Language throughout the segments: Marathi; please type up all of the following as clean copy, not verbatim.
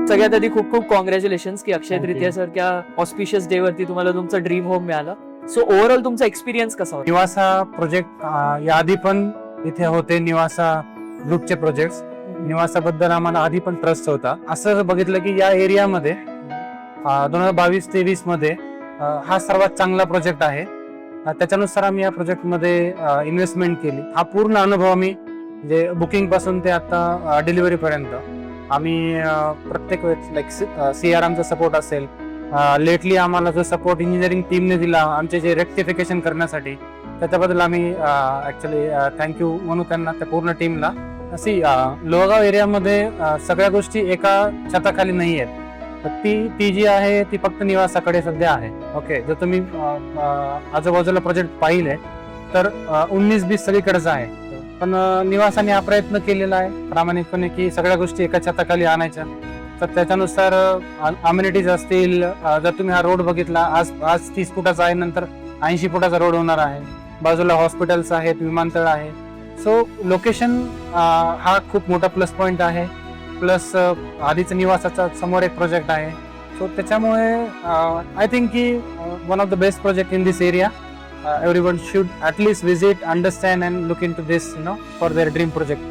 सगळ्यात आधी खूप खूप कॉंग्रॅच्युलेशन्स की अक्षय तृतीया सारख्या ऑस्पिशियस डे वरती तुम्हाला तुमचं ड्रीम होम मिळालं. सो ओव्हरऑल तुमचा एक्सपिरियन्स कसा होता? निवासा प्रोजेक्ट याआधी पण इथे होते, निवासा ग्रुपचे प्रोजेक्ट्स. निवासाबद्दल आम्हाला आधी पण ट्रस्ट होता. असं बघितलं की या एरियामध्ये 2022-23 मध्ये हा सर्वात चांगला प्रोजेक्ट आहे. त्याच्यानुसार आम्ही या प्रोजेक्टमध्ये इन्व्हेस्टमेंट केली. हा पूर्ण अनुभव आम्ही म्हणजे बुकिंग पासून ते आता डिलिव्हरी पर्यंत आम्ही प्रत्येक वेळेस लाईक CRMचा सपोर्ट असेल, लेटली आम्हाला जो सपोर्ट इंजिनिअरिंग टीमने दिला आमचे जे रेक्टिफिकेशन करण्यासाठी, त्याच्याबद्दल आम्ही ऍक्च्युली थँक्यू म्हणू त्यांना, त्या पूर्ण टीमला. अशी लोहगाव एरियामध्ये सगळ्या गोष्टी एका छताखाली नाही आहेत. तर ती जी आहे ती फक्त निवासाकडे सध्या आहे. ओके, जर तुम्ही आजूबाजूला प्रोजेक्ट पाहिले तर 19-20 सगळीकडेच आहे. पण निवासाने हा प्रयत्न केलेला आहे प्रामाणिकपणे की सगळ्या गोष्टी एका छताखाली आणायच्या. तर त्याच्यानुसार अम्युनिटीज असतील, जर तुम्ही हा रोड बघितला, आज 30 फुटाचा आहे, नंतर 80 फुटाचा रोड होणार आहे. बाजूला हॉस्पिटल्स आहेत, विमानतळ आहे. सो लोकेशन हा खूप मोठा प्लस पॉइंट आहे. प्लस आधीच निवासाचा समोर एक प्रोजेक्ट आहे. सो त्याच्यामुळे आय थिंक की one of the best project in this area. Everyone should at least visit, understand and look into this, for their dream project.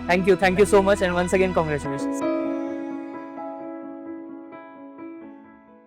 Thank you so much and once again congratulations.